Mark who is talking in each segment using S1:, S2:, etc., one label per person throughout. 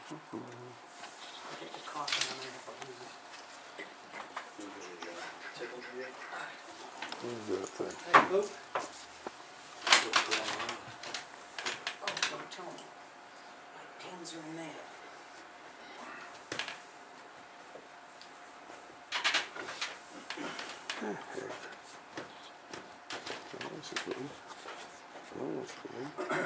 S1: Take the coffee on there.
S2: Tickled you?
S3: Who's that thing?
S1: Hey, Luke? What's going on? Oh, don't tell me. My pens are in there.
S3: Oh, that's good. Oh, that's good.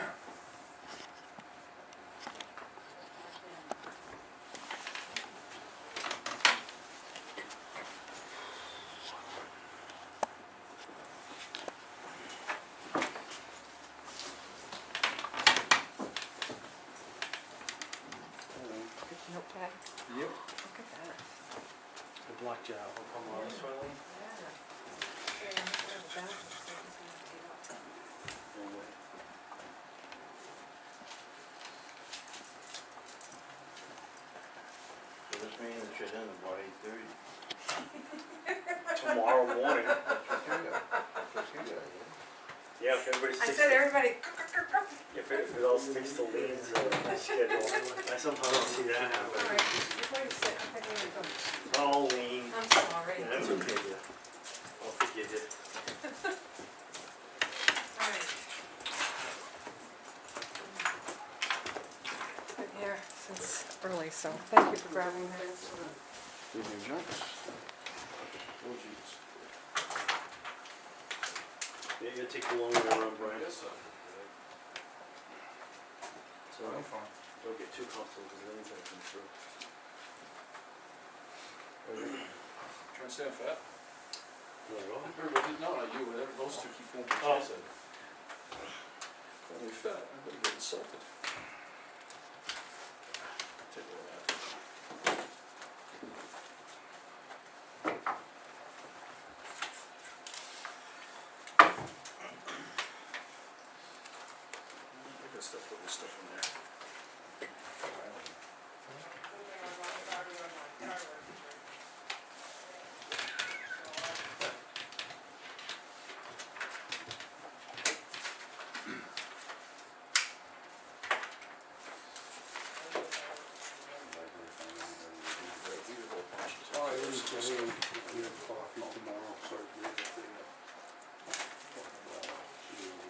S4: Notepad.
S2: Yep.
S4: Look at that.
S1: The black jar, will come on this way, Lee?
S2: So this meeting should end about 8:30. Tomorrow morning. That's what you got. That's what you got, yeah.
S1: Yeah, if everybody
S4: I
S1: sticks
S4: said
S1: to,
S4: everybody.
S1: if it all sticks to Lean's schedule, I somehow don't see that
S4: All
S1: happening.
S4: right, before you sit, I think I'm gonna go.
S1: Oh, Lean.
S4: I'm sorry.
S1: Yeah, that's okay, dear. I'll forgive you.
S4: All right. Been here since early, so thank you for grabbing that.
S3: Did you jump?
S2: Oh, jeez.
S1: Yeah, you gotta take the long way around, Brian.
S2: Yes, sir.
S1: So,
S2: I'm fine.
S1: don't get too comfortable because then it's coming through.
S2: Trying to stay on fat?
S1: Not at all.
S2: Everybody, no, not you, whatever, those two keep going for
S1: Oh.
S2: said. Only fat, I'm gonna get insulted. Take all that. I gotta start putting this stuff in there.
S3: Oh, I was gonna we have coffee tomorrow, so I agree with the,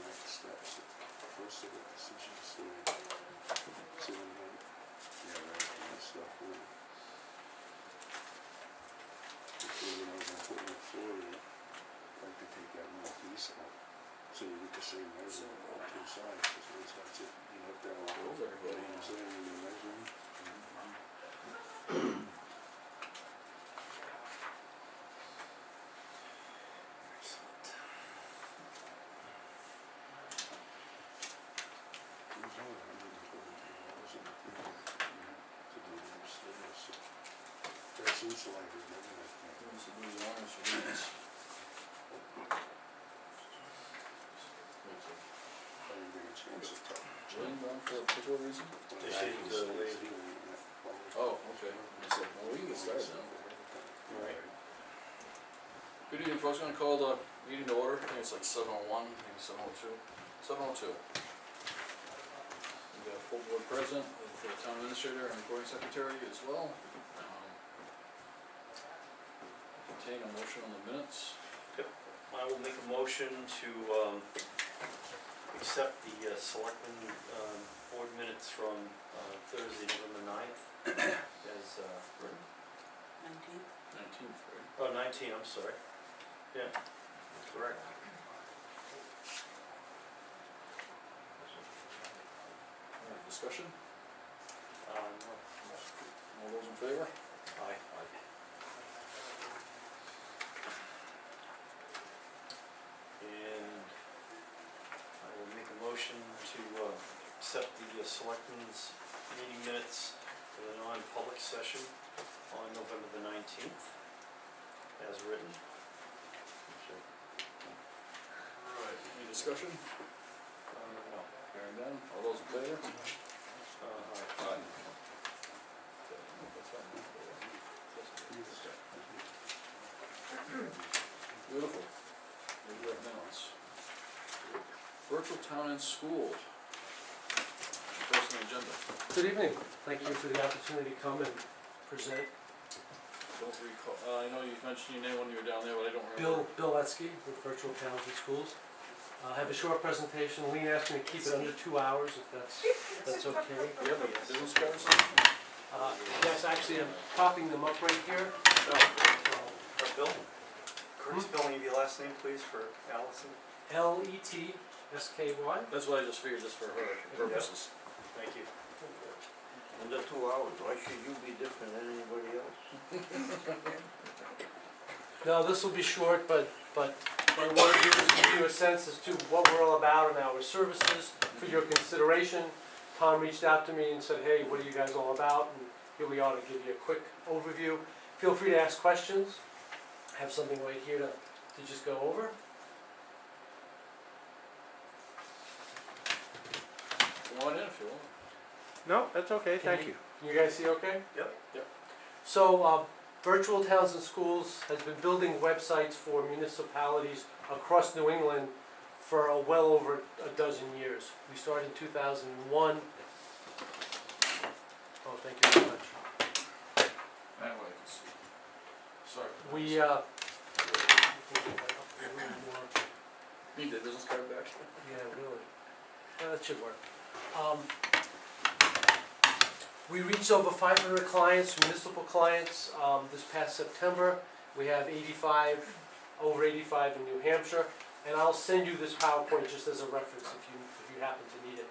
S3: next steps, first of the decisions, so, yeah, right, and stuff, before when I was gonna put it forward, I'd like to take that little piece out, so you get the same measurement on two sides, because once that's it, you have to have all
S2: Those everybody.
S3: I'm saying, when you're measuring. There's only $122 in the thing, to do the upstairs, so that's insulated, and everything.
S2: This is these orange leaves.
S3: I didn't bring a chance to talk.
S2: Laying down for a particular reason?
S1: They should use the lazy.
S2: Oh, okay. I said, well, we can get started now.
S1: Right.
S2: Good evening, folks. I'm gonna call the meeting to order. I think it's like 7:01, maybe 7:02. 7:02. We've got a full board present, with the town administrator and recording secretary as well. Contain a motion on the minutes.
S1: I will make a motion to, accept the, selectmen, board minutes from, Thursday, November 9th, as, written.
S2: 19th, right?
S1: Oh, 19, I'm sorry. Yeah, correct.
S2: Alright, discussion?
S1: No.
S2: All those in favor?
S1: Aye. And I will make a motion to, accept the, selectmen's meeting minutes for the non-public session on November the 19th, as written.
S2: Alright, any discussion?
S1: No.
S2: Hearing none, all those in favor?
S1: Aye.
S2: Aye. Beautiful. Maybe right now it's virtual town and school. First on the agenda?
S5: Good evening. Thank you for the opportunity to come and present.
S2: Don't recall, I know you mentioned your name when you were down there, but I don't remember.
S5: Bill Letsky with Virtual Towns and Schools. I have a short presentation. Lean asked me to keep it under 2 hours, if that's okay.
S2: Do you have a business card or something?
S5: Yes, actually, I'm popping them up right here.
S1: Bill, could you spell your last name, please, for Allison?
S5: Letsky.
S2: That's what I just figured, just for her purposes.
S1: Thank you.
S6: Under 2 hours, why should you be different than anybody else?
S5: No, this will be short, but what I want to do is give you a sense as to what we're all about and our services for your consideration. Tom reached out to me and said, hey, what are you guys all about? And here we are to give you a quick overview. Feel free to ask questions. I have something right here to just go over.
S2: Come on in if you want.
S3: No, that's okay,
S5: thank you. Can you guys see okay?
S1: Yep.
S2: Yep.
S5: So, Virtual Towns and Schools has been building websites for municipalities across New England for well over a dozen years. We started in 2001. Oh, thank you very much.
S2: That way I can see. Sorry.
S5: We,
S2: Need the business card back?
S5: yeah, really. That should work. We reached over 500 clients, municipal clients, this past September. We have over 85 in New Hampshire. And I'll send you this PowerPoint just as a reference if you happen to need it.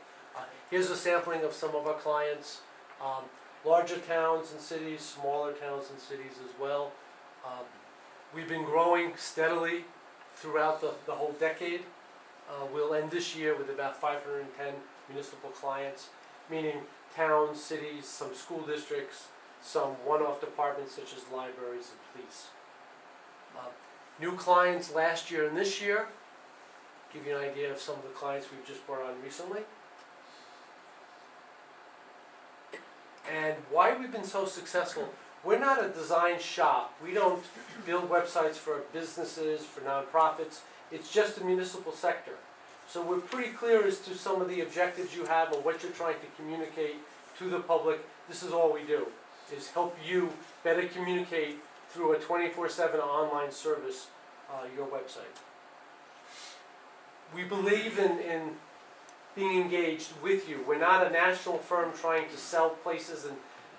S5: Here's a sampling of some of our clients. Larger towns and cities, smaller towns and cities as well. We've been growing steadily throughout the whole decade. We'll end this year with about 510 municipal clients, meaning towns, cities, some school districts, some one-off departments such as libraries and police. New clients last year and this year, give you an idea of some of the clients we've just brought on recently. And why we've been so successful. We're not a design shop. We don't build websites for businesses, for nonprofits. It's just the municipal sector. So we're pretty clear as to some of the objectives you have or what you're trying to communicate to the public. This is all we do, is help you better communicate through a 24/7 online service, your website. We believe in being engaged with you. We're not a national firm trying to sell places in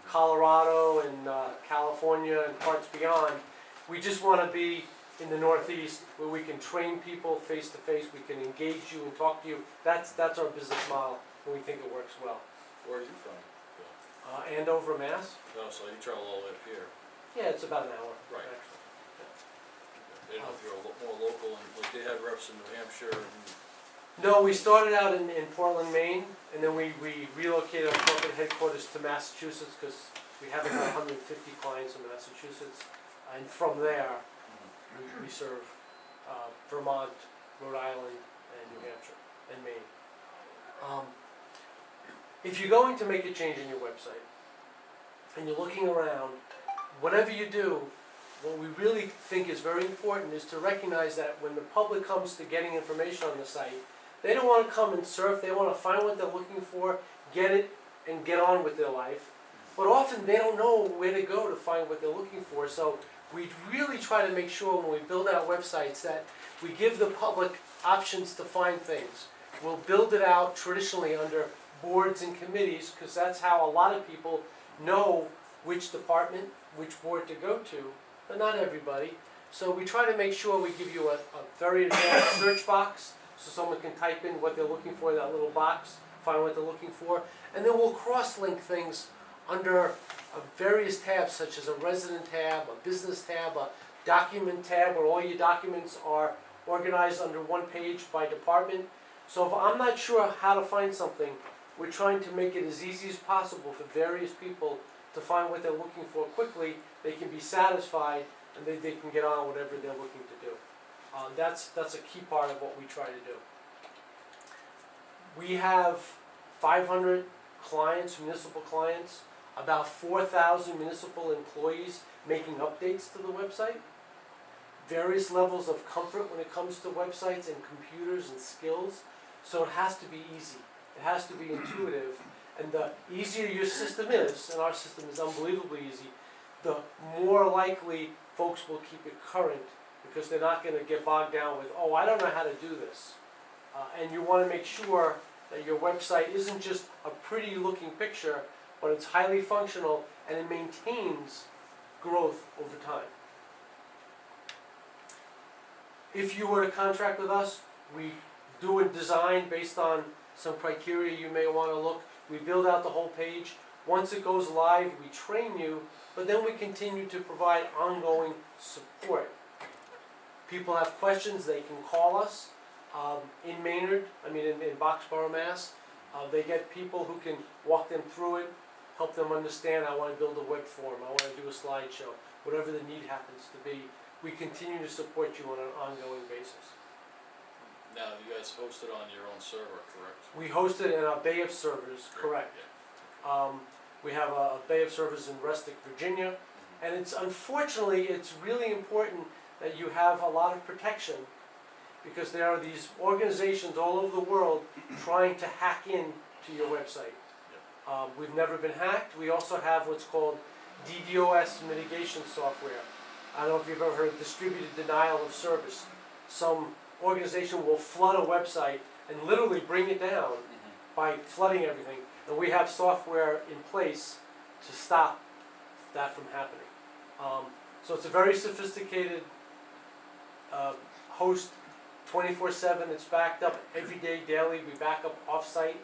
S5: Colorado and California and parts beyond. We just want to be in the Northeast where we can train people face to face, we can engage you and talk to you. That's our business model, and we think it works well.
S2: Where are you from, Bill?
S5: Andover, Mass.
S2: Oh, so you travel all the way up here.
S5: Yeah, it's about an hour.
S2: Right.
S5: Actually.
S2: They don't know if you're more local, and like they had reps in New Hampshire and...
S5: No, we started out in Portland, Maine, and then we relocated our corporate headquarters to Massachusetts because we have about 150 clients in Massachusetts. And from there, we serve Vermont, Rhode Island, and New Hampshire, and Maine. If you're going to make a change in your website, and you're looking around, whatever you do, what we really think is very important is to recognize that when the public comes to getting information on the site, they don't want to come and surf, they want to find what they're looking for, get it, and get on with their life. But often they don't know where to go to find what they're looking for, so we really try to make sure when we build our websites that we give the public options to find things. We'll build it out traditionally under boards and committees, because that's how a lot of people know which department, which board to go to, but not everybody. So we try to make sure we give you a very advanced search box, so someone can type in what they're looking for in that little box, find what they're looking for, and then we'll cross-link things under various tabs, such as a resident tab, a business tab, a document tab, where all your documents are organized under one page by department. So if I'm not sure how to find something, we're trying to make it as easy as possible for various people to find what they're looking for quickly. They can be satisfied, and they can get on whatever they're looking to do. That's a key part of what we try to do. We have 500 clients, municipal clients, about 4,000 municipal employees making updates to the website. Various levels of comfort when it comes to websites and computers and skills. So it has to be easy. It has to be intuitive. And the easier your system is, and our system is unbelievably easy, the more likely folks will keep it current, because they're not gonna get bogged down with, oh, I don't know how to do this. And you wanna make sure that your website isn't just a pretty looking picture, but it's highly functional and it maintains growth over time. If you were to contract with us, we do a design based on some criteria you may wanna look. We build out the whole page. Once it goes live, we train you, but then we continue to provide ongoing support. People have questions, they can call us. In Maynard, in Boxborough, Mass, they get people who can walk them through it, help them understand, I wanna build a web form, I wanna do a slideshow, whatever the need happens to be. We continue to support you on an ongoing basis.
S2: Now, you guys host it on your own server, correct?
S5: We host it in our bay of servers, correct. We have a bay of servers in Rustic, Virginia, and unfortunately, it's really important that you have a lot of protection, because there are these organizations all over the world trying to hack in to your website. We've never been hacked. We also have what's called DDoS mitigation software. I don't know if you've ever heard of distributed denial of service. Some organization will flood a website and literally bring it down by flooding everything. And we have software in place to stop that from happening. So it's a very sophisticated host, 24/7. It's backed up every day, daily. We back up off-site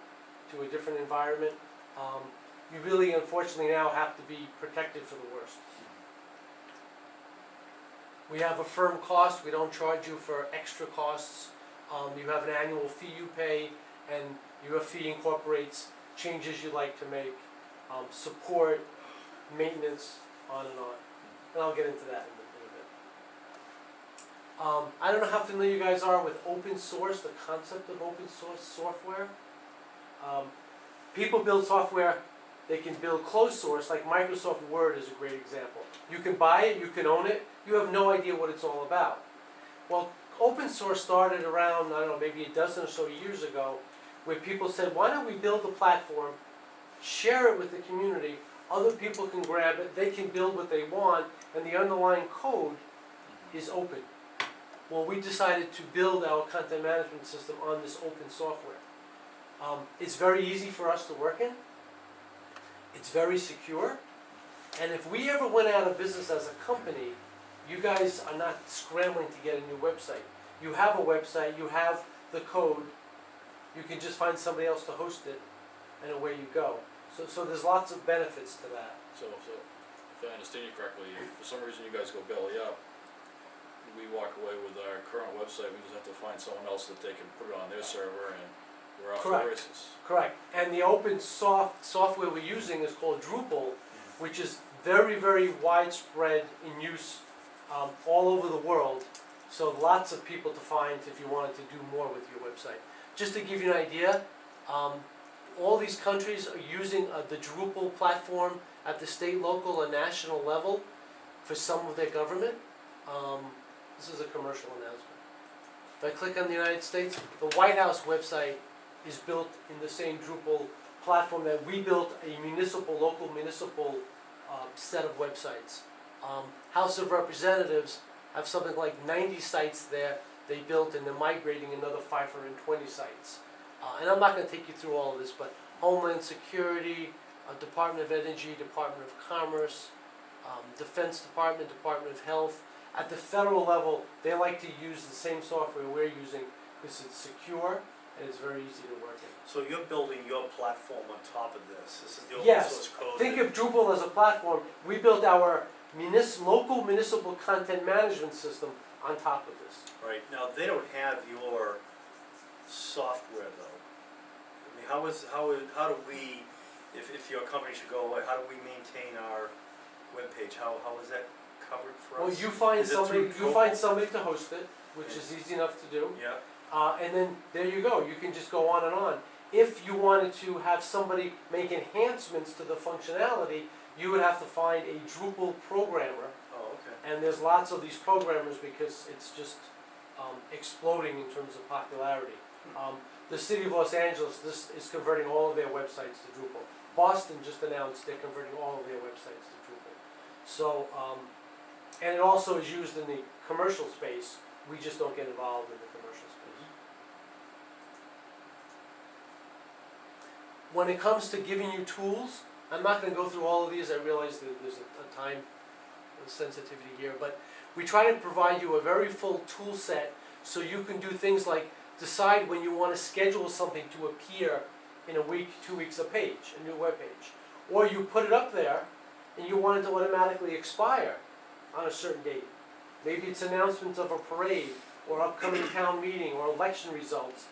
S5: to a different environment. You really, unfortunately, now have to be protected for the worst. We have a firm cost. We don't charge you for extra costs. You have an annual fee you pay, and your fee incorporates changes you'd like to make, support, maintenance, on and on. And I'll get into that in a bit. I don't know how familiar you guys are with open source, the concept of open source software. People build software, they can build closed source, like Microsoft Word is a great example. You can buy it, you can own it, you have no idea what it's all about. Well, open source started around, I don't know, maybe a dozen or so years ago, where people said, why don't we build a platform, share it with the community, other people can grab it, they can build what they want, and the underlying code is open. Well, we decided to build our content management system on this open software. It's very easy for us to work in. It's very secure. And if we ever went out of business as a company, you guys are not scrambling to get a new website. You have a website, you have the code, you can just find somebody else to host it, and away you go. So there's lots of benefits to that.
S2: So if I understand you correctly, if for some reason you guys go belly up, we walk away with our current website, we just have to find someone else that they can put it on their server, and we're off to the
S5: Correct.
S2: races.
S5: Correct. And the open software we're using is called Drupal, which is very, very widespread in use all over the world. So lots of people to find if you wanted to do more with your website. Just to give you an idea, all these countries are using the Drupal platform at the state, local, and national level for some of their government. This is a commercial announcement. If I click on the United States, the White House website is built in the same Drupal platform that we built a local municipal set of websites. House of Representatives have something like 90 sites there they built, and they're migrating another 520 sites. And I'm not going to take you through all of this, but Homeland Security, Department of Energy, Department of Commerce, Defense Department, Department of Health. At the federal level, they like to use the same software we're using because it's secure and it's very easy to work in.
S1: So you're building your platform on top of this? This is the open
S5: Yes.
S1: source code?
S5: Think of Drupal as a platform. We built our local municipal content management system on top of this.
S1: Right, now they don't have your software though. I mean, how do we, if your company should go away, how do we maintain our webpage? How is that covered for us?
S5: Well, you find
S1: Is it through
S5: somebody to host it, which is easy enough to do.
S1: Yeah,
S5: And then there you go, you can just go on and on. If you wanted to have somebody make enhancements to the functionality, you would have to find a Drupal programmer.
S1: oh, okay.
S5: And there's lots of these programmers because it's just exploding in terms of popularity. The city of Los Angeles, this is converting all of their websites to Drupal. Boston just announced they're converting all of their websites to Drupal. So, and it also is used in the commercial space, we just don't get involved in the commercial space. When it comes to giving you tools, I'm not gonna go through all of these, I realize that there's a time sensitivity here, but we try to provide you a very full tool set so you can do things like decide when you wanna schedule something to appear in a week, 2 weeks, a page, a new web page. Or you put it up there and you want it to automatically expire on a certain date. Maybe it's announcements of a parade or upcoming town meeting or election results.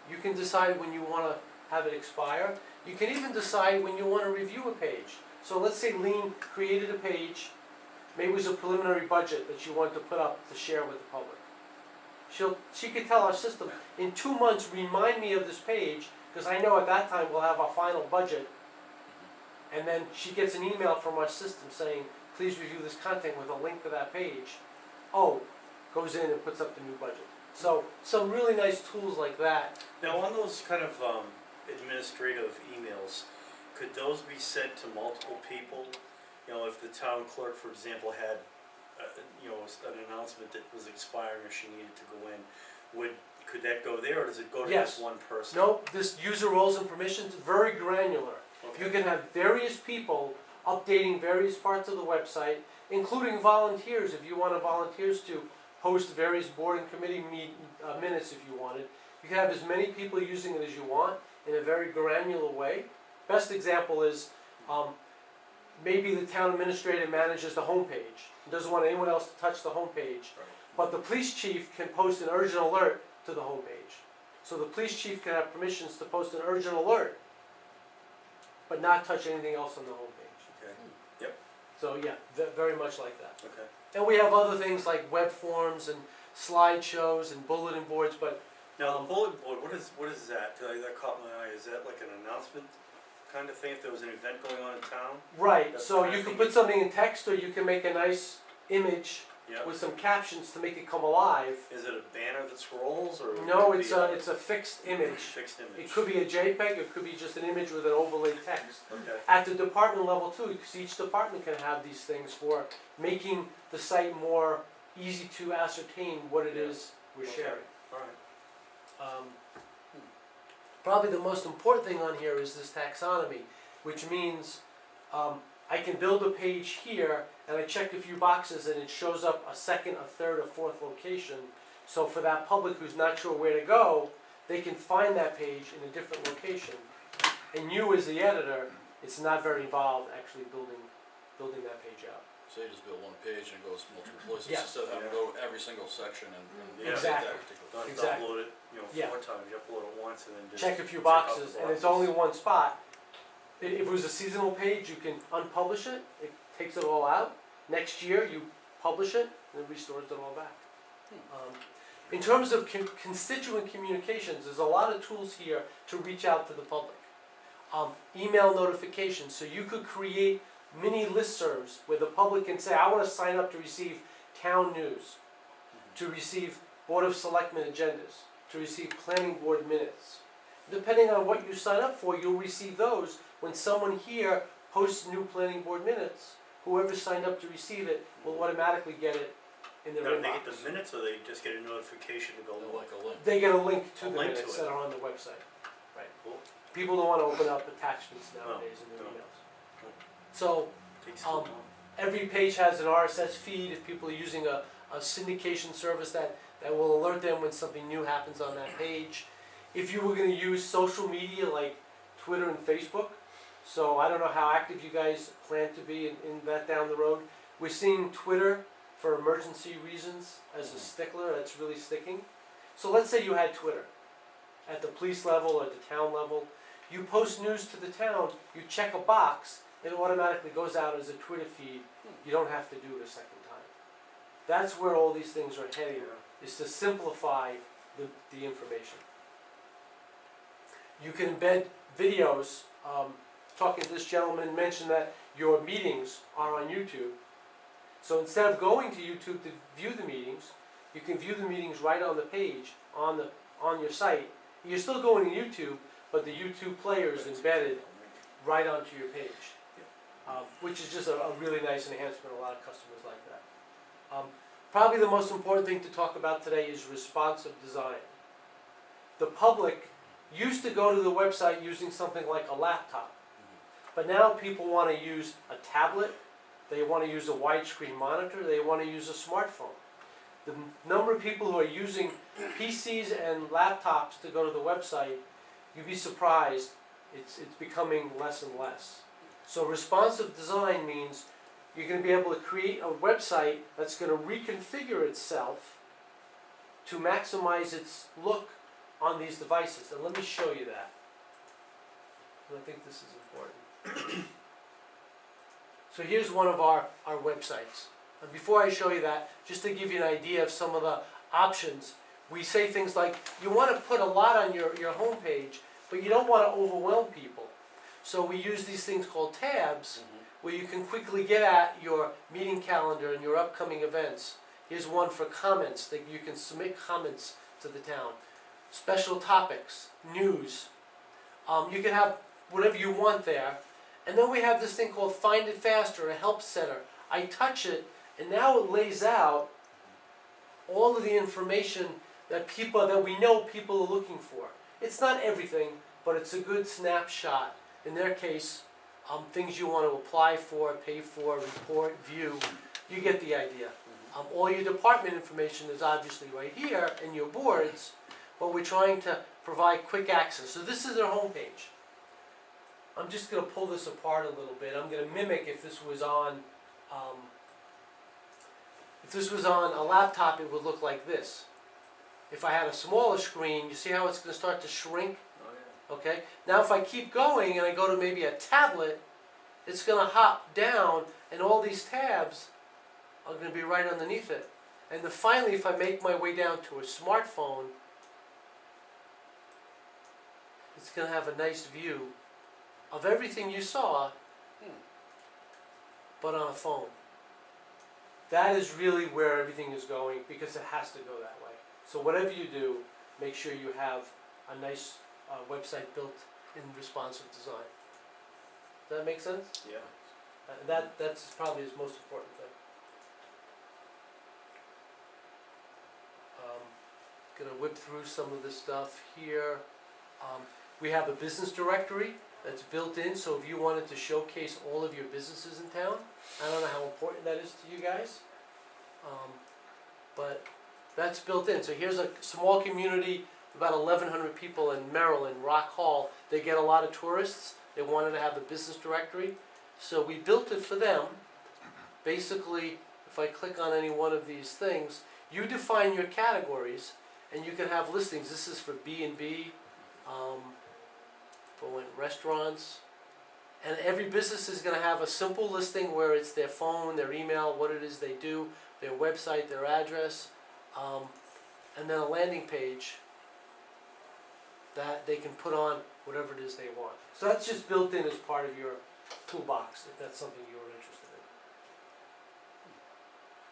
S5: You can decide when you wanna have it expire. You can even decide when you wanna review a page. So let's say Lean created a page, maybe it was a preliminary budget that she wanted to put up to share with the public. She could tell our system, in 2 months, remind me of this page, because I know at that time we'll have our final budget. And then she gets an email from our system saying, please review this content with a link to that page. Oh, goes in and puts up the new budget. So some really nice tools like that.
S1: Now, on those kind of administrative emails, could those be sent to multiple people? You know, if the town clerk, for example, had, an announcement that was expiring or she needed to go in, could that go there, or does it go to
S5: Yes.
S1: just one person?
S5: No, this user roles and permissions, very granular.
S1: Okay.
S5: You can have various people updating various parts of the website, including volunteers, if you wanted volunteers to host various board and committee minutes if you wanted. You can have as many people using it as you want in a very granular way. Best example is, maybe the town administrator manages the homepage, and doesn't want anyone else to touch the homepage.
S1: Right.
S5: But the police chief can post an urgent alert to the homepage. So the police chief can have permissions to post an urgent alert, but not touch anything else on the homepage.
S1: Okay, yep,
S5: So yeah, very much like that.
S1: okay.
S5: And we have other things like web forms and slideshows and bulletin boards, but
S1: Now, the bulletin board, what is that? That caught my eye. Is that like an announcement kind of thing, if there was an event going on in town?
S5: right,
S1: That's
S5: so
S1: kind of
S5: you can
S1: thing.
S5: put something in text, or you can make a nice image
S1: Yeah.
S5: with some captions to make it come alive.
S1: Is it a banner that scrolls, or?
S5: No,
S1: would it be
S5: it's a fixed image.
S1: Fixed image.
S5: It could be a JPEG, it could be just an image with an overlaid text.
S1: Okay,
S5: At the department level too, because each department can have these things for making the site more easy to ascertain what it is we're
S1: Okay.
S5: sharing.
S1: alright.
S5: Probably the most important thing on here is this taxonomy, which means I can build a page here and I check a few boxes and it shows up a second, a third, a fourth location. So for that public who's not sure where to go, they can find that page in a different location. And you as the editor, it's not very involved actually building that page out.
S2: So you just build one page and it goes multiple places,
S5: Yeah.
S2: instead of having to go to every single section and
S1: Yeah.
S2: edit that
S5: Exactly.
S2: particular.
S1: Don't
S5: Exactly.
S1: upload it,
S5: Yeah.
S1: 4 times, you upload it once and then just.
S5: Check a few
S1: off the
S5: boxes, and it's
S1: boxes.
S5: only one spot. If it was a seasonal page, you can unpublish it, it takes it all out. Next year, you publish it, and it restores it all back. In terms of constituent communications, there's a lot of tools here to reach out to the public. Email notifications, so you could create mini listservs where the public can say, I want to sign up to receive town news, to receive Board of Selectmen agendas, to receive planning board minutes. Depending on what you sign up for, you'll receive those. When someone here posts new planning board minutes, whoever signed up to receive it will automatically get it in their
S1: Now, do they
S5: inbox.
S1: get the minutes, or they just get a notification to go
S2: They're
S1: look?
S2: like a link.
S5: They get a link to
S1: A
S5: the
S1: link to
S5: minutes
S1: it.
S5: that are on the website.
S1: Cool.
S5: People don't want to open up attachments nowadays in their
S1: no.
S5: emails. So
S1: Takes too long.
S5: every page has an RSS feed if people are using a syndication service that will alert them when something new happens on that page. If you were going to use social media like Twitter and Facebook, so I don't know how active you guys plan to be in that down the road. We're seeing Twitter for emergency reasons as a stickler, that's really sticking. So let's say you had Twitter at the police level or at the town level. You post news to the town, you check a box, it automatically goes out as a Twitter feed. You don't have to do it a second time. That's where all these things are heading, is to simplify the information. You can embed videos. Talking to this gentleman mentioned that your meetings are on YouTube. So instead of going to YouTube to view the meetings, you can view the meetings right on the page, on your site, You're still going to YouTube, but the YouTube player is embedded right onto your page. Which is just a really nice enhancement, a lot of customers like that. Probably the most important thing to talk about today is responsive design. The public used to go to the website using something like a laptop, but now people want to use a tablet, they want to use a widescreen monitor, they want to use a smartphone. The number of people who are using PCs and laptops to go to the website, you'd be surprised, it's becoming less and less. So responsive design means you're going to be able to create a website that's going to reconfigure itself to maximize its look on these devices. And let me show you that. And I think this is important. So here's one of our websites. And before I show you that, just to give you an idea of some of the options, we say things like, you want to put a lot on your home page, but you don't want to overwhelm people. So we use these things called tabs, where you can quickly get at your meeting calendar and your upcoming events. Here's one for comments, that you can submit comments to the town. Special topics, news. You can have whatever you want there. And then we have this thing called Find It Faster, a help center. I touch it, and now it lays out all of the information that we know people are looking for. It's not everything, but it's a good snapshot. In their case, things you want to apply for, pay for, report, view, you get the idea. All your department information is obviously right here, and your boards, but we're trying to provide quick access. So this is their homepage. I'm just going to pull this apart a little bit. I'm going to mimic if this was on a laptop, it would look like this. If I had a smaller screen, you see how it's going to start to shrink? Okay, now if I keep going and I go to maybe a tablet, it's going to hop down and all these tabs are going to be right underneath it. And then finally, if I make my way down to a smartphone, it's going to have a nice view of everything you saw, but on a phone. That is really where everything is going, because it has to go that way. So whatever you do, make sure you have a nice website built in responsive design. Does that make sense?
S1: Yeah.
S5: That's probably his most important thing. Gonna whip through some of this stuff here. We have a business directory that's built in, so if you wanted to showcase all of your businesses in town, I don't know how important that is to you guys, but that's built in. So here's a small community, about 1,100 people in Maryland, Rock Hall. They get a lot of tourists. They wanted to have the business directory, so we built it for them. Basically, if I click on any one of these things, you define your categories, and you can have listings. This is for B&B, for restaurants, and every business is going to have a simple listing where it's their phone, their email, what it is they do, their website, their address, and then a landing page that they can put on whatever it is they want. So that's just built in as part of your toolbox, if that's something you're interested in.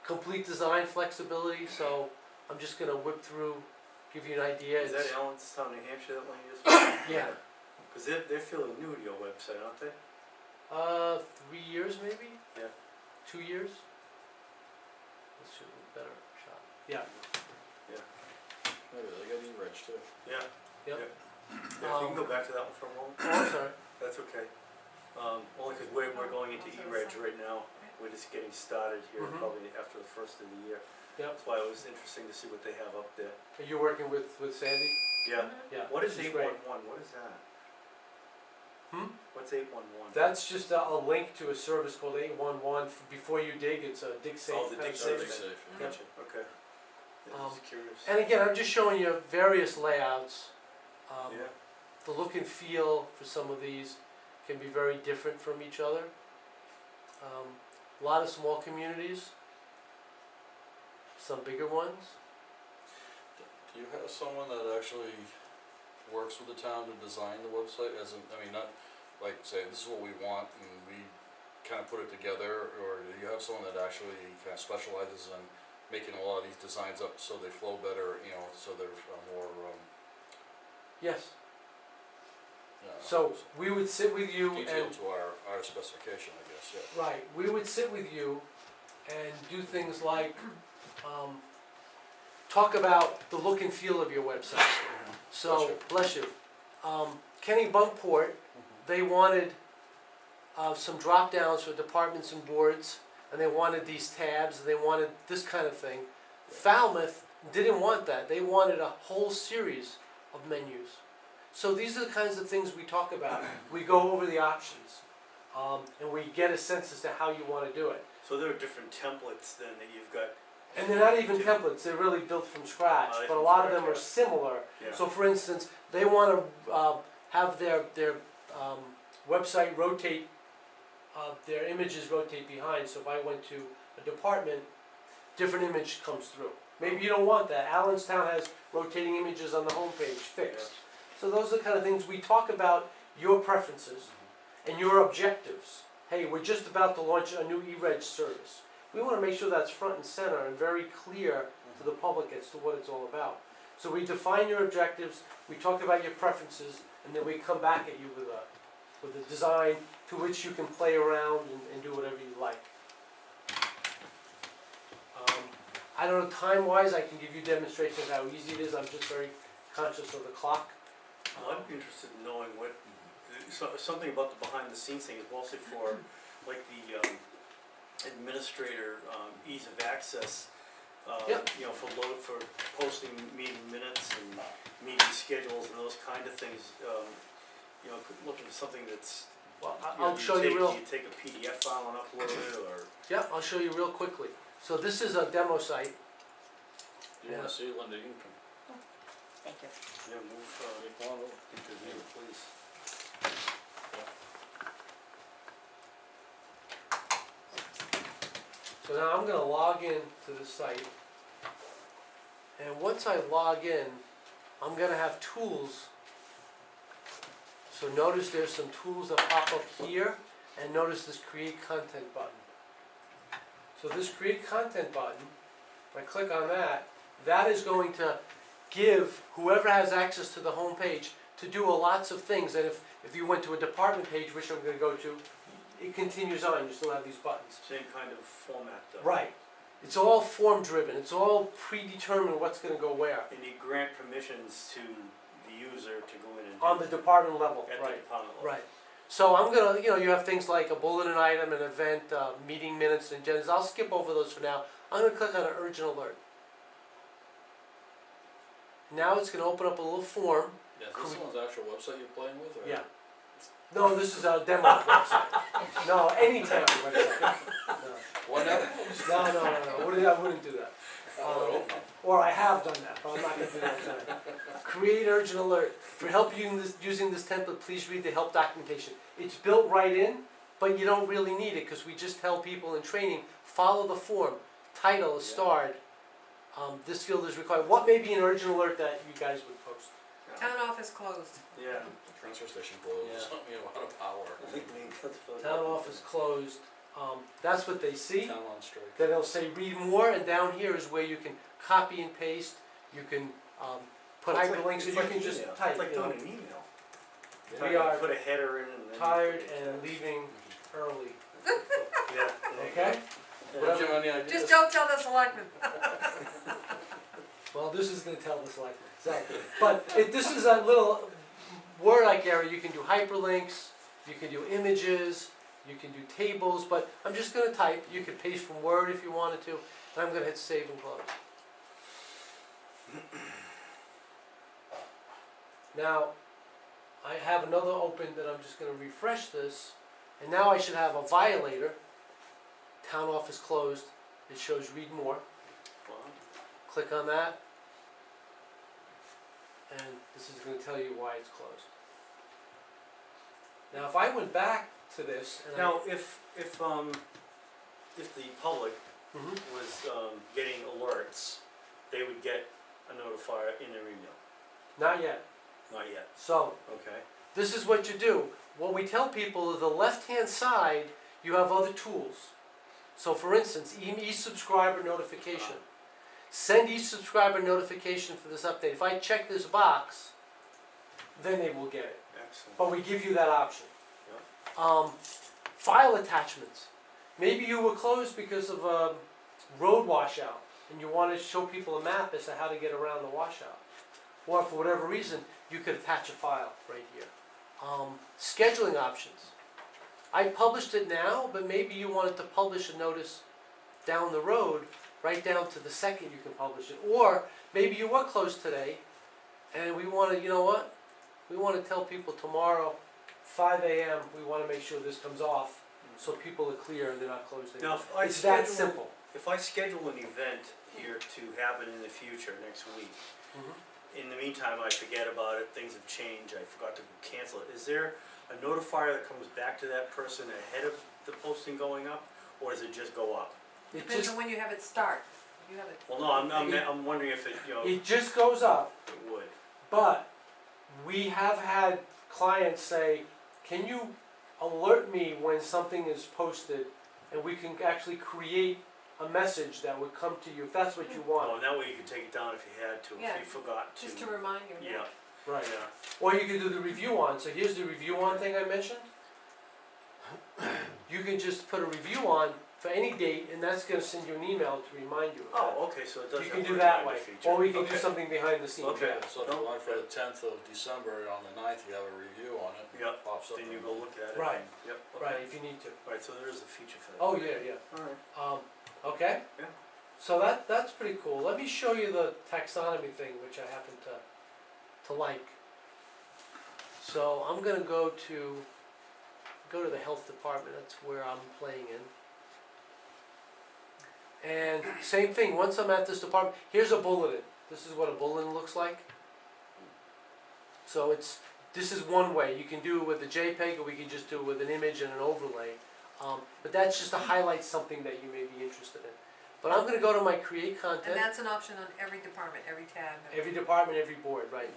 S5: Complete design flexibility, so I'm just going to whip through, give you an idea.
S1: Is that Allenstown, New Hampshire, that one you just?
S5: Yeah.
S1: Because they're fairly new to your website, aren't they?
S5: 3 years maybe?
S1: Yeah.
S5: 2 years? This should be a better shot. Yeah.
S2: Oh, yeah, they got E-Reg too.
S1: Yeah.
S5: Yep.
S1: Yeah, if you can go back to that one for a moment.
S5: Oh, I'm sorry.
S1: That's okay. Only because we're going into E-Reg right now. We're just getting started here,
S5: Mhm.
S1: probably after the first of the year.
S5: Yep.
S1: That's why it was interesting to see what they have up there.
S5: Are you working with Sandy?
S1: Yeah.
S5: Yeah.
S1: What is
S5: she's great.
S1: 811? What is that? What's 811?
S5: That's just a link to a service called 811. Before you dig, it's a dig safe.
S1: Oh, the dig
S5: kind of
S1: safe.
S5: service.
S2: Safe, yeah.
S5: Yep.
S1: Gotcha. Okay. Yeah,
S5: Um,
S1: just curious.
S5: And again, I'm just showing you various layouts.
S1: Yeah.
S5: The look and feel for some of these can be very different from each other. A lot of small communities, some bigger ones.
S2: Do you have someone that actually works with the town to design the website, as in, I mean, not like say, this is what we want and we kind of put it together, or do you have someone that actually kind of specializes in making a lot of these designs up so they flow better, you know, so they're more
S5: Yes,
S2: Yeah,
S5: so we would sit with you and.
S2: detailed to our specification, I guess, yeah.
S5: Right, we would sit with you and do things like, talk about the look and feel of your website. So, bless you. Kenny Bunkport, they wanted, some drop downs for departments and boards, and they wanted these tabs, and they wanted this kind of thing. Falmouth didn't want that, they wanted a whole series of menus. So these are the kinds of things we talk about, we go over the options, and we get a sense as to how you wanna do it.
S1: So there are different templates then that you've got.
S5: And they're not even templates, they're really built from scratch,
S1: Oh, they're
S5: but a
S1: from
S5: lot of
S1: scratch,
S5: them are
S1: yeah.
S5: similar.
S1: Yeah.
S5: So for instance, they wanna, have their, website rotate, their images rotate behind, so if I went to a department, different image comes through. Maybe you don't want that, Allenstown has rotating images on the homepage fixed. So those are the kind of things, we talk about your preferences and your objectives. Hey, we're just about to launch a new e-reg service. We wanna make sure that's front and center and very clear to the public as to what it's all about. So we define your objectives, we talk about your preferences, and then we come back at you with a design to which you can play around and do whatever you like. I don't know, time-wise, I can give you demonstrations of how easy it is, I'm just very conscious of the clock.
S1: Well, I'd be interested in knowing what, something about the behind the scenes thing is mostly for, like, the, administrator, ease of access.
S5: Yep.
S1: You know, for posting meeting minutes and meeting schedules and those kind of things, you know, looking for something that's,
S5: Well,
S1: you know,
S5: I'll show you real,
S1: do you take a PDF file and upload it, or?
S5: yeah, I'll show you real quickly. So this is a demo site.
S2: You wanna see, Linda, you can come,
S4: Thank you.
S1: Yeah, move,
S2: come on over.
S1: here, please.
S5: So now I'm gonna log in to the site. And once I log in, I'm gonna have tools. So notice there's some tools that pop up here, and notice this create content button. So this create content button, if I click on that, that is going to give whoever has access to the home page to do lots of things. And if you went to a department page, which I'm gonna go to, it continues on, you still have these buttons.
S1: Same kind of format though.
S5: Right. It's all form driven, it's all predetermined what's gonna go where.
S1: And you grant permissions to the user to go in and.
S5: On the department level,
S1: At the
S5: right,
S1: department level.
S5: right. So I'm gonna, you know, you have things like a bulletin item, an event, meeting minutes and agendas. I'll skip over those for now. I'm gonna click on an urgent alert. Now it's gonna open up a little form.
S2: Yeah, is this someone's actual website you're playing with, or?
S5: Yeah. No, this is a demo website. No, any type of website.
S2: Why not?
S5: I wouldn't do that. Or I have done that, but I'm not gonna do that tonight. Create urgent alert. For help using this template, please read the help documentation. It's built right in, but you don't really need it, because we just tell people in training, follow the form. Title is starred. This field is required. What may be an urgent alert that you guys would post?
S4: Town office closed.
S1: Yeah.
S2: Transfer station closed,
S1: Yeah.
S2: something out of power.
S1: I think that's what.
S5: Town office closed. That's what they see.
S2: Town on strike.
S5: Then it'll say read more, and down here is where you can copy and paste. You can put
S1: It's like-
S5: hyperlinks,
S1: it's
S5: and you
S1: like
S5: can just
S1: email.
S5: type.
S1: It's like
S5: you know.
S1: doing an email.
S5: We
S1: You
S5: are
S1: put a header in and then.
S5: tired and leaving early.
S1: Yeah.
S5: Okay?
S2: Well, Jim, any ideas?
S4: Just don't tell the selectmen.
S5: Well, this is gonna tell the selectmen, exactly. But this is a little word-like area. You can do hyperlinks, you can do images, you can do tables, but I'm just gonna type. You could paste from Word if you wanted to, and I'm gonna hit save and close. Now, I have another open that I'm just gonna refresh this, and now I should have a violator. Town office closed. It shows read more. Click on that, and this is going to tell you why it's closed. Now, if I went back to this, and
S1: Now, if the public
S5: Mhm.
S1: was getting alerts, they would get a notifier in their email.
S5: Not yet.
S1: Not yet.
S5: So,
S1: Okay.
S5: this is what you do. What we tell people is the left-hand side, you have other tools. So for instance, e-subscriber notification. Send e-subscriber notification for this update. If I check this box, then they will get it.
S1: Excellent.
S5: But we give you that option.
S1: Yep.
S5: File attachments. Maybe you were closed because of a road washout, and you want to show people a map as to how to get around the washout. Or for whatever reason, you could attach a file right here. Scheduling options. I published it now, but maybe you wanted to publish a notice down the road, right down to the second you can publish it. Or maybe you were closed today, and we want to, you know what? We want to tell people tomorrow, 5 a.m., we want to make sure this comes off, so people are clear and they're not closed
S1: Now,
S5: anymore.
S1: if I
S5: It's that
S1: schedule,
S5: simple.
S1: if I schedule an event here to happen in the future, next week,
S5: Mhm.
S1: in the meantime, I forget about it, things have changed, I forgot to cancel it, is there a notifier that comes back to that person ahead of the posting going up, or does it just go up?
S5: It
S4: Depends
S5: just,
S4: on when you have it start. You have it.
S1: Well, no, I'm wondering if it, you know,
S5: it just goes up,
S1: it would.
S5: but we have had clients say, can you alert me when something is posted? And we can actually create a message that would come to you, if that's what you
S1: Oh,
S5: want.
S1: and that way you could take it down if you had to,
S4: Yeah,
S1: if you forgot to.
S4: Just to remind you.
S1: Yeah,
S5: Right.
S1: yeah.
S5: Or you can do the review on, so here's the review on thing I mentioned. You can just put a review on for any date, and that's gonna send you an email to remind you of that.
S1: Oh, okay, so it does
S5: You
S1: have
S5: can
S1: a
S5: do that
S1: reminder
S5: way,
S1: feature.
S5: or we can do
S1: Okay.
S5: something behind the scenes.
S1: Okay.
S2: So if you want for the 10th of December, on the 9th, you have a review on it.
S1: Yep.
S2: Pops up.
S1: Then you
S2: in
S1: go
S2: the-
S1: look at it.
S5: Right.
S1: and- Yep, okay.
S5: Right, if you need to.
S1: Right, so there is a feature for that.
S5: Oh, yeah, yeah.
S1: Alright.
S5: Okay?
S1: Yeah.
S5: So that's pretty cool. Let me show you the taxonomy thing, which I happen to like. So I'm gonna go to the health department, that's where I'm playing in. And same thing, once I'm at this department, here's a bulletin. This is what a bulletin looks like. So this is one way. You can do it with a JPEG, or we can just do it with an image and an overlay. But that's just to highlight something that you may be interested in. But I'm gonna go to my create
S4: And
S5: content,
S4: that's an option on every department, every tab.
S5: every department, every board, right?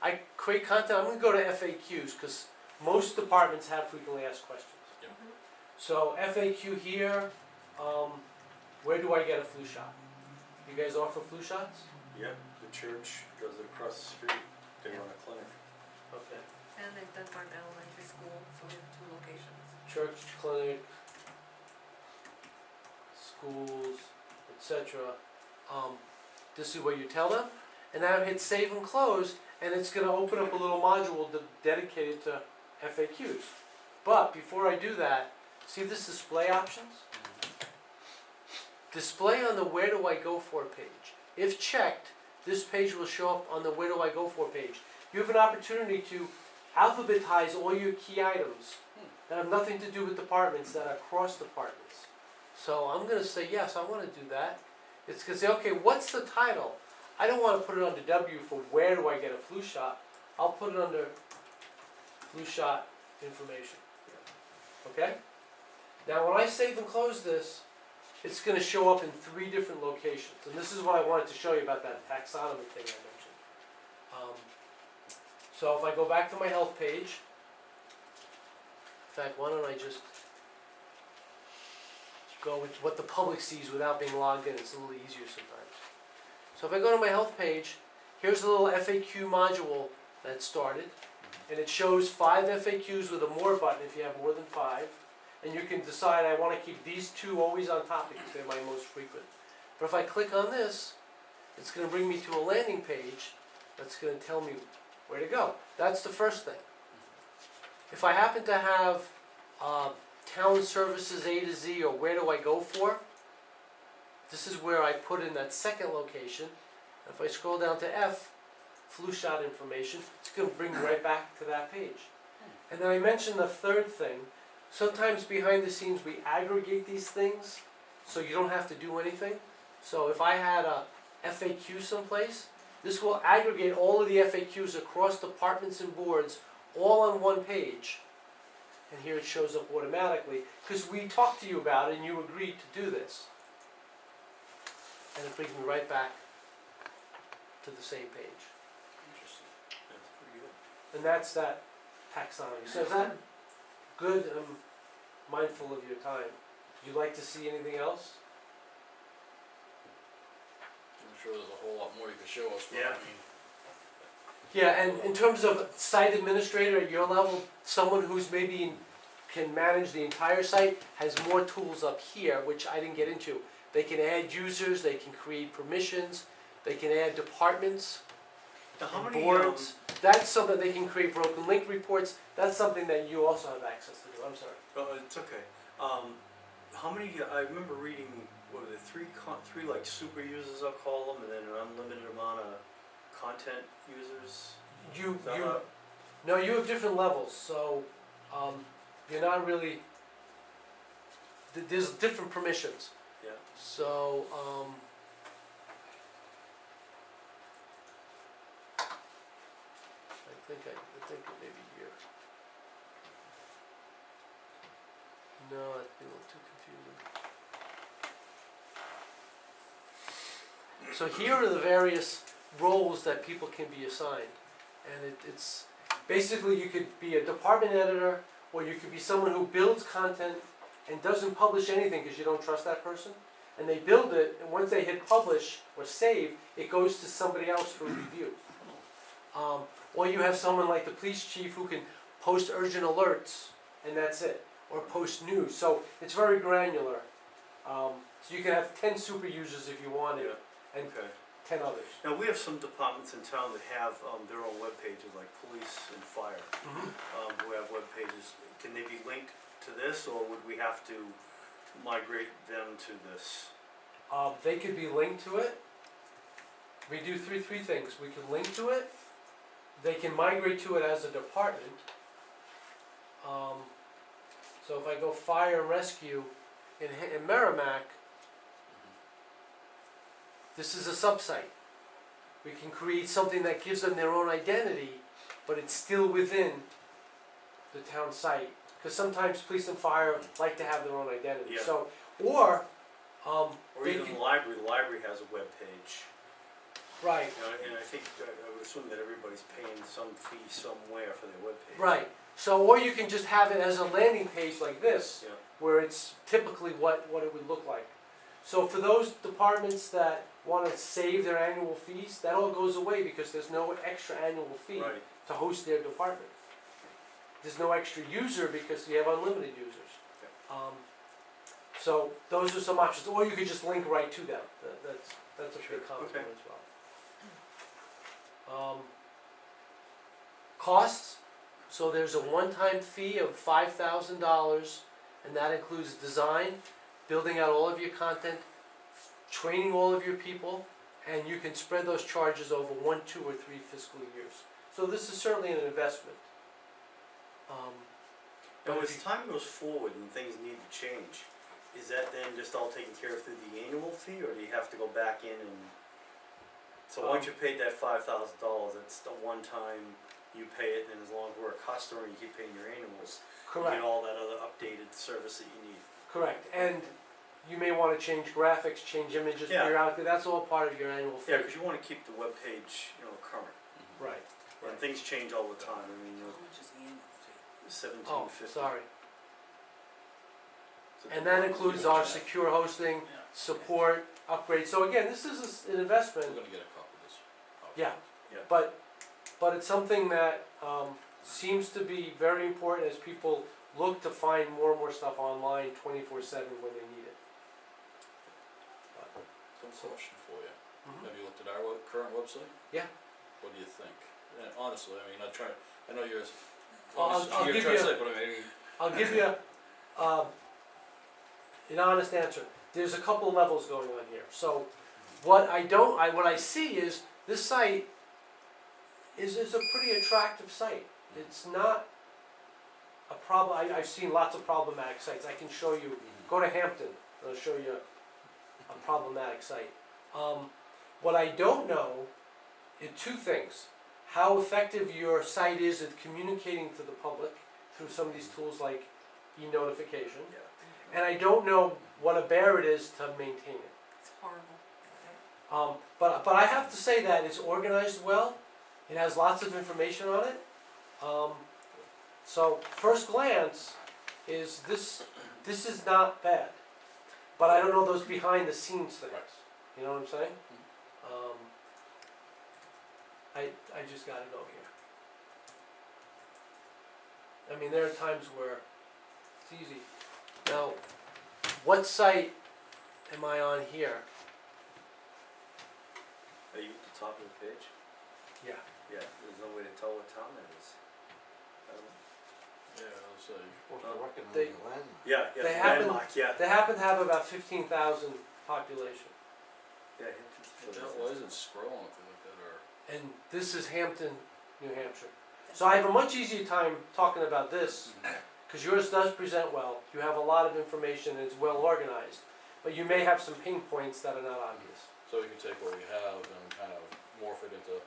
S5: I create content, I'm gonna go to FAQs, because most departments have frequently asked questions.
S4: Mhm.
S5: So FAQ here, where do I get a flu shot? You guys offer flu shots?
S1: Yep, the church goes across the street, they run a clinic.
S5: Okay.
S4: And they've done Dunbarton Elementary School, so we have 2 locations.
S5: Church, clinic, schools, etc. This is what you tell them, and now hit save and close, and it's gonna open up a little module dedicated to FAQs. But before I do that, see this display options? Display on the where do I go for page. If checked, this page will show up on the where do I go for page. You have an opportunity to alphabetize all your key items that have nothing to do with departments, that are cross departments. So I'm gonna say, yes, I wanna do that. It's gonna say, okay, what's the title? I don't wanna put it under W for where do I get a flu shot. I'll put it under flu shot information. Okay? Now when I save and close this, it's gonna show up in 3 different locations. And this is what I wanted to show you about that taxonomy thing I mentioned. So if I go back to my health page, in fact, why don't I just go with what the public sees without being logged in, it's a little easier sometimes. So if I go to my health page, here's a little FAQ module that started, and it shows 5 FAQs with a more button if you have more than 5, and you can decide I want to keep these 2 always on top because they're my most frequent. But if I click on this, it's going to bring me to a landing page that's going to tell me where to go. That's the first thing. If I happen to have town services A to Z, or where do I go for, this is where I put in that second location. If I scroll down to F, flu shot information, it's going to bring me right back to that page. And then I mentioned the third thing. Sometimes behind the scenes we aggregate these things so you don't have to do anything. So if I had a FAQ someplace, this will aggregate all of the FAQs across departments and boards all on one page. And here it shows up automatically because we talked to you about it and you agreed to do this. And it brings me right back to the same page.
S2: Interesting.
S1: That's pretty good.
S5: And that's that taxonomy. So is that good? I'm mindful of your time. Would you like to see anything else?
S2: I'm sure there's a whole lot more you could show us, but
S1: Yeah.
S2: I mean,
S5: Yeah, and in terms of site administrator at your level, someone who's maybe can manage the entire site has more tools up here, which I didn't get into. They can add users, they can create permissions, they can add departments
S1: Now, how
S5: and
S1: many,
S5: boards. That's something they can create broken link reports. That's something that you also have access to do. I'm sorry.
S1: it's okay. How many, I remember reading, what were there, three like super users, I'll call them, and then an unlimited amount of content users?
S5: You
S1: Is that
S5: you
S1: how-
S5: no, you have different levels, so you're not really. There's different permissions.
S1: Yeah.
S5: So I think it may be here. No, that'd be a little too confusing. So here are the various roles that people can be assigned, and it's basically you could be a department editor, or you could be someone who builds content and doesn't publish anything because you don't trust that person. And they build it, and once they hit publish or save, it goes to somebody else for review. Or you have someone like the police chief who can post urgent alerts, and that's it, or post news. So it's very granular. So you can have 10 super users if you wanted, and
S1: Okay.
S5: 10 others.
S1: Now, we have some departments in town that have, their own web pages, like police and fire, who have web pages. Can they be linked to this, or would we have to migrate them to this?
S5: They could be linked to it. We do three things. We can link to it. They can migrate to it as a department. So if I go fire and rescue in Merrimack, this is a sub-site. We can create something that gives them their own identity, but it's still within the town site. Because sometimes police and fire like to have their own identity.
S1: Yeah.
S5: So, or
S1: Or
S5: they
S1: even
S5: can-
S1: the library has a web page.
S5: right.
S1: And I think, I would assume that everybody's paying some fee somewhere for their web page.
S5: Right, so, or you can just have it as a landing page like this,
S1: Yeah.
S5: where it's typically what it would look like. So for those departments that wanna save their annual fees, that all goes away because there's no extra annual fee
S1: Right.
S5: to host their department. There's no extra user because you have unlimited users. So those are some options, or you could just link right to them, that's a
S1: Sure,
S5: big common
S1: okay.
S5: one as well. Costs, so there's a one-time fee of $5,000, and that includes design, building out all of your content, training all of your people, and you can spread those charges over 1, 2, or 3 fiscal years. So this is certainly an investment.
S1: Now,
S5: But
S1: as
S5: if you-
S1: time goes forward and things need to change, is that then just all taken care of through the annual fee, or do you have to go back in and? So once you paid that $5,000, it's the one time you pay it, and as long as we're a customer and you keep paying your annuals, you
S5: Correct.
S1: get all that other updated service that you need.
S5: Correct, and you may wanna change graphics, change images
S1: Yeah.
S5: periodically, that's all part of your annual fee.
S1: Yeah, because you wanna keep the web page, current,
S5: Right,
S1: and
S5: right.
S1: things change all the time, I mean,
S6: How much is the annual fee?
S5: Oh,
S1: 1750.
S5: sorry.
S1: So
S5: And that includes our secure hosting,
S6: Yeah.
S5: support, upgrades, so again, this is an
S2: We're
S5: investment,
S2: gonna get a copy of this.
S5: yeah.
S1: Yeah.
S5: But it's something that, seems to be very important as people look to find more and more stuff online 24/7 when they need it.
S2: Some question for you.
S5: Mhm.
S2: Have you looked at our current website?
S5: Yeah.
S2: What do you think? And honestly, I mean, I know you're,
S5: I'll
S2: you're
S5: give
S2: trying to
S5: you-
S2: say, but I mean,
S5: I'll give you an honest answer. There's a couple levels going on here. So what I see is this site is a pretty attractive site. It's not a problem. I've seen lots of problematic sites. I can show you. Go to Hampton. I'll show you a problematic site. What I don't know is 2 things. How effective your site is at communicating to the public through some of these tools like e-notification.
S1: Yeah.
S5: And I don't know what a bear it is to maintain it.
S4: It's horrible.
S5: But I have to say that it's organized well. It has lots of information on it. So first glance is this is not bad. But I don't know those behind the scenes things.
S2: Right.
S5: You know what I'm saying? I just gotta go here. I mean, there are times where it's easy. Now, what site am I on here?
S1: Are you at the top of the page?
S5: Yeah.
S1: Yeah, there's no way to tell what town that is.
S2: Yeah, I'll say.
S6: Supposed to recognize
S5: They-
S6: the landmark.
S1: Yeah,
S5: They
S1: yeah,
S5: happen-
S1: landmark, yeah.
S5: They happen to have about 15,000 population.
S1: Yeah,
S2: Why is it scrolling if you look at our?
S5: And this is Hampton, New Hampshire. So I have a much easier time talking about this, because yours does present well. You have a lot of information and it's well organized. But you may have some pain points that are not obvious.
S2: So we can take what we have and kind of morph it into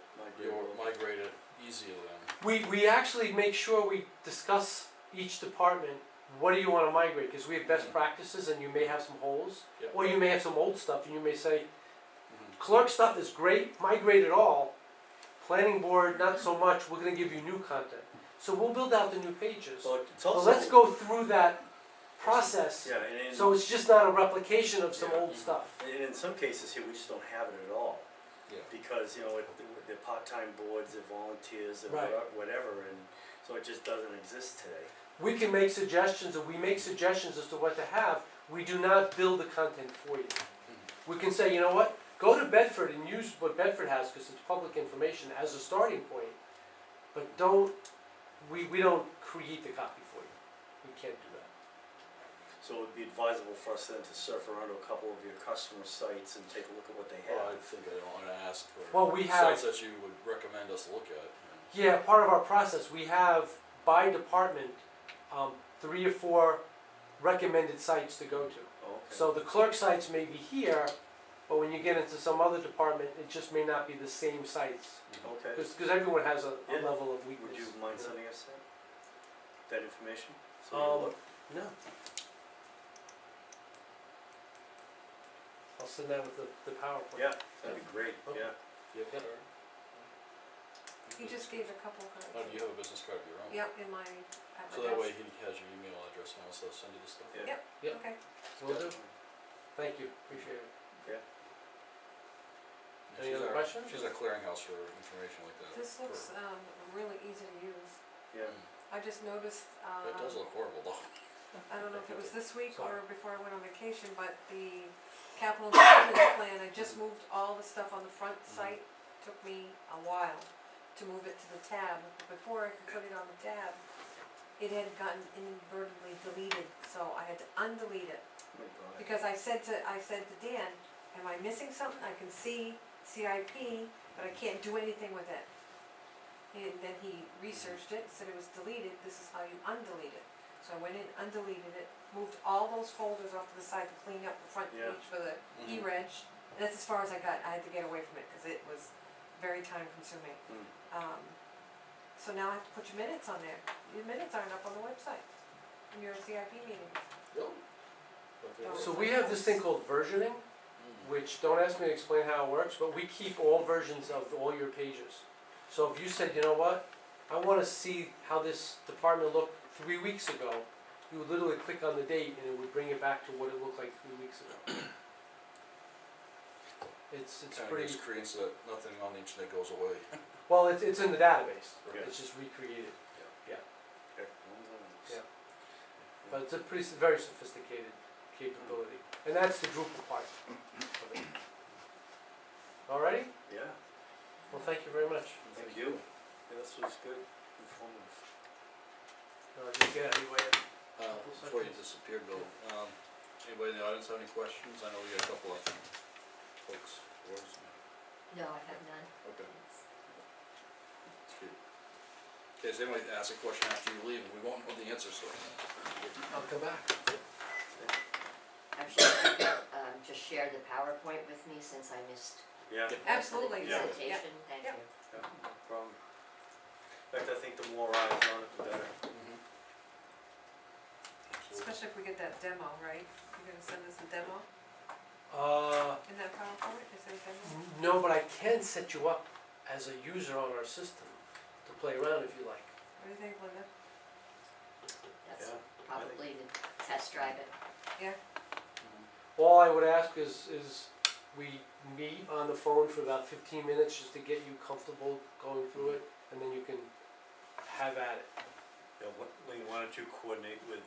S2: migrate it easier then.
S5: We actually make sure we discuss each department, what do you wanna migrate? Because we have best practices and you may have some holes.
S2: Yep.
S5: Or you may have some old stuff and you may say,
S2: Mhm.
S5: clerk stuff is great, migrate it all. Planning board, not so much, we're gonna give you new content. So we'll build out the new pages.
S1: So it's
S5: So
S1: also.
S5: let's go through that process,
S1: Yeah, and in.
S5: so it's just not a replication of some
S1: Yeah.
S5: old stuff.
S1: And in some cases here, we just don't have it at all.
S2: Yeah.
S1: Because, you know, they're part-time boards, they're volunteers, they're
S5: Right.
S1: whatever, and so it just doesn't exist today.
S5: We can make suggestions, and we make suggestions as to what to have, we do not build the content for you. We can say, you know what, go to Bedford and use what Bedford has, because it's public information, as a starting point. But we don't create the copy for you, we can't do that.
S1: So it would be advisable for us then to surf around to a couple of your customer sites and take a look at what they
S2: Well, I
S1: have.
S2: think I want to ask for
S5: Well, we have-
S2: sites that you would recommend us look at.
S5: Yeah, part of our process, we have, by department, 3 or 4 recommended sites to go to.
S1: Oh, okay.
S5: So the clerk sites may be here, but when you get into some other department, it just may not be the same sites.
S1: Okay.
S5: Because everyone has a
S1: Yeah.
S5: level of weakness.
S1: Would you mind sending us that information? So we
S5: Um,
S1: can look?
S5: No. I'll send that with the PowerPoint.
S1: Yeah, that'd be great,
S5: Okay.
S1: yeah.
S2: Yep.
S4: He just gave a couple cards.
S2: Oh, do you have a business card of your own?
S4: Yep, in my, at
S2: So
S4: my
S2: that way
S4: desk.
S2: he has your email address and also send you the stuff?
S1: Yeah.
S4: Yep.
S5: Yep.
S4: Okay.
S5: Will do. Thank you, appreciate it.
S2: Yeah,
S5: Any
S2: she's
S5: other
S2: our-
S5: questions?
S2: She's a clearinghouse for information like that.
S4: This looks, really easy to use.
S1: Yeah.
S4: I just noticed,
S2: It does look horrible though.
S4: I don't know if it was this week
S5: Sorry.
S4: or before I went on vacation, but the capital improvement plan, I just moved all the stuff on the front site. Took me a while to move it to the tab. Before I could put it on the tab, it had gotten inadvertently deleted, so I had to undelete it.
S1: Oh my God.
S4: Because I said to Dan, am I missing something? I can see CIP, but I can't do anything with it. And then he researched it, said it was deleted, this is how you undelete it. So I went in, undeleted it, moved all those folders off to the side to clean up the front
S1: Yeah.
S4: page for the
S2: Mhm.
S4: E-reg. And that's as far as I got, I had to get away from it, cause it was very time consuming.
S1: Hmm.
S4: So now I have to put your minutes on there. Your minutes aren't up on the website, from your CIP meetings.
S2: Really? But they
S4: Oh.
S2: were-
S5: So we have this thing called versioning, which, don't ask me to explain how it works, but we keep all versions of all your pages. So if you said, you know what, I wanna see how this department looked 3 weeks ago, you would literally click on the date and it would bring it back to what it looked like 3 weeks ago. It's
S2: Kinda
S5: pretty,
S2: gives credence that nothing on the internet goes away.
S5: well, it's in the database,
S1: Yeah.
S5: it's just recreated,
S1: Okay.
S5: Yeah. but it's a pretty, very sophisticated capability. And that's the Drupal part of it. Alrighty?
S1: Yeah,
S5: Well, thank you very much.
S1: thank you. Yeah, this was good, informative.
S5: Just get out of your way.
S2: Before you disappear, Bill, anybody in the audience have any questions? I know we got a couple of folks, boards.
S7: No, I have none.
S2: Okay. That's good. Okay, does anybody ask a question after you leave, and we won't know the answer, so.
S5: I'll come back.
S7: Actually, if you could, just share the PowerPoint with me since I missed
S1: Yeah,
S7: most of
S4: Absolutely,
S7: the
S1: yeah.
S7: presentation, thank
S4: Yep.
S7: you.
S1: yeah, no problem. In fact, I think the more eyes on it, the better.
S4: Especially if we get that demo, right? You're gonna send us a demo in that PowerPoint, is there a demo?
S5: No, but I can set you up as a user on our system to play around if you like.
S4: What do you think, Linda?
S7: That's
S1: Yeah.
S7: probably to test drive it.
S5: All I would ask is we meet on the phone for about 15 minutes just to get you comfortable going through it, and then you can have at it.
S1: Yeah, Lee, why don't you coordinate with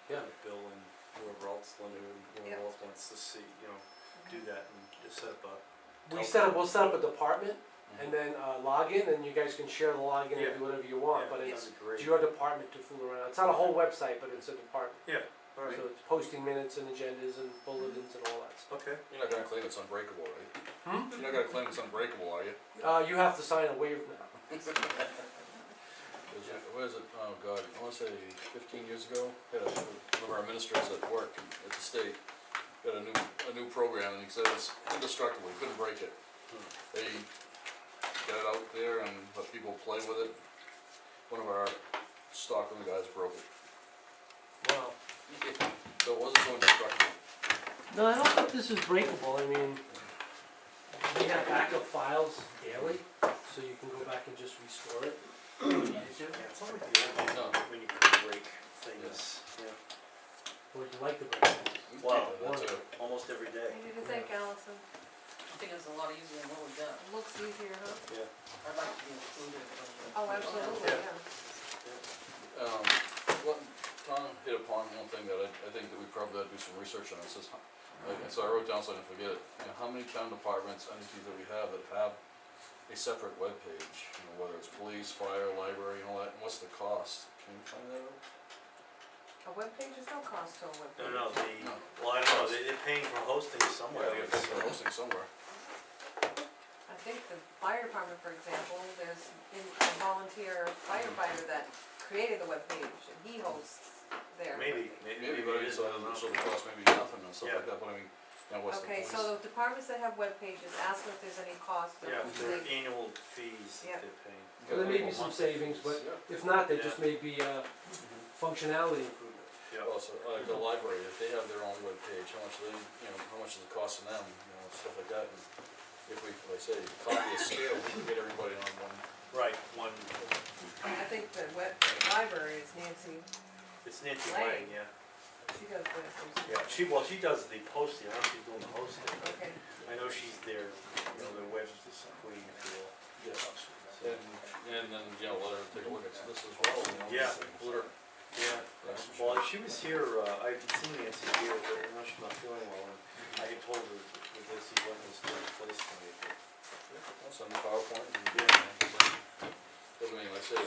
S5: Yeah.
S1: Bill and whoever else, Linda, and whoever else wants to see, do that and just set up a.
S5: We'll set up a department, and then log in, and you guys can share the login
S1: Yeah.
S5: and do whatever you want, but
S1: That'd
S5: it's
S1: be great.
S5: your department to fool around. It's not a whole website, but it's a department.
S1: All right,
S5: So it's posting minutes and agendas and bulletins and all that stuff.
S1: okay.
S2: You're not gonna claim it's unbreakable, right?
S5: Hmm?
S2: You're not gonna claim it's unbreakable, are you?
S5: You have to sign a waiver now.
S2: What is it, oh god, I wanna say 15 years ago, had one of our administrators at work at the state, got a new program, and he said it's indestructible, he couldn't break it. They got it out there and let people play with it. One of our Stockholm guys broke it.
S5: Wow.
S2: So it wasn't so indestructible.
S5: No, I don't think this is breakable. I mean, we have backup files daily, so you can go back and just restore it.
S1: Yeah, it's not like the old days
S2: No.
S1: when you could break things,
S5: Or you like to break it.
S1: Wow.
S2: That's a,
S1: almost every day.
S4: What do you think, Allison?
S8: I think it's a lot easier than what we got.
S4: It looks easier, huh?
S8: I'd like to be included.
S4: Oh, absolutely,
S1: Yeah.
S4: yeah.
S2: well, Tom hit upon one thing that I think that we probably ought to do some research on. It says, so I wrote down so I didn't forget it, how many town departments, entities that we have that have a separate webpage, whether it's police, fire, library, and all that, and what's the cost? Can you find that out?
S4: A webpage is no cost to a webpage.
S1: No, well, I don't know, they're paying for hosting somewhere.
S2: Yeah, they're hosting somewhere.
S4: I think the fire department, for example, there's a volunteer firefighter that created the webpage, and he hosts there.
S1: Maybe
S2: Maybe, but
S1: it is,
S2: so,
S1: I don't know.
S2: so the cost may be nothing and stuff
S1: Yeah.
S2: like that, but I mean, what's the
S4: Okay,
S2: point?
S4: so the departments that have web pages, ask them if there's any cost.
S1: Yeah,
S4: They-
S1: their annual fees
S4: Yeah.
S1: that they're paying.
S5: So there may be some savings, but
S2: Yeah.
S5: if not, there just may be functionality improvement.
S1: Yeah.
S2: Also, like the library, if they have their own webpage, how much they, how much is it costing them, stuff like that. And if we, like I say, economy of scale, we can get everybody on one.
S1: Right, one,
S4: I think the library is Nancy,
S1: it's Nancy
S4: Lang.
S1: Lang, yeah.
S4: she does this.
S1: Yeah, she does the posting, I don't know if she's doing the hosting.
S4: Okay,
S1: I know she's their, their web queen, if you will.
S2: Yeah.
S1: So-
S2: And then, let her take a look at this as well,
S1: Yeah.
S2: include her.
S1: Yeah, well, she was here, I've seen Nancy here, but I know she's not feeling well, and I had told her that this is what was taking place tonight, but.
S2: I'll send the PowerPoint and,
S1: Yeah.
S2: I mean, like I say,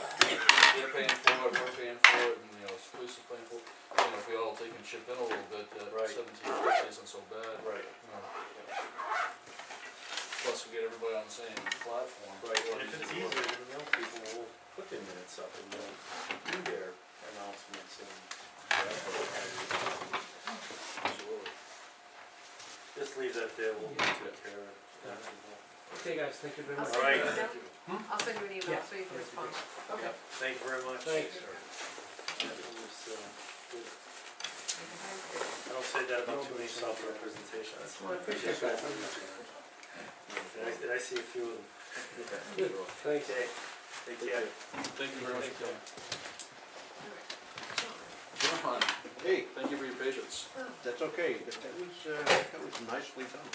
S2: they're paying for it, we're paying for it, and, the police is paying for it. If we all take and chip in a little bit,
S1: Right.
S2: 1750 isn't so bad.
S1: Right.
S2: Plus, we get everybody on the same platform.
S1: Right, and if it's easier, then, people will put their minutes up and they'll do their announcements and.
S2: Absolutely.
S1: Just leave that there, we'll take care of that.
S5: Okay, guys, thank you very
S4: I'll
S5: much.
S4: send
S1: Right.
S4: you an email. I'll send you an email
S5: Yeah.
S4: so you can respond. Okay.
S1: Thank you very much.
S5: Thanks.
S1: That was, good.
S4: Okay, thank you.
S1: I don't say that about too many self-representations.
S5: Well, I appreciate that.
S1: Did I see a few of them?
S5: Good, thanks.
S1: Okay, take care.
S2: Thank you very much.
S6: John,
S2: Hey, thank you for your patience.
S6: that's okay, that was nicely done.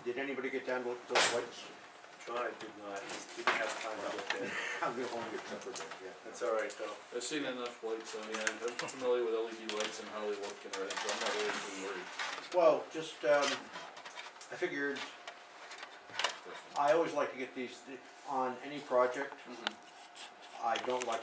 S6: Did anybody get down to those lights?
S1: John, I did not, just didn't have time to get there.
S6: I'll be home with supper then, yeah.
S1: That's all right, though.
S2: I've seen enough lights, I mean, I'm familiar with LED lights and how they work and everything, so I'm not really too worried.
S6: Well, just, I figured, I always like to get these on any project. I don't like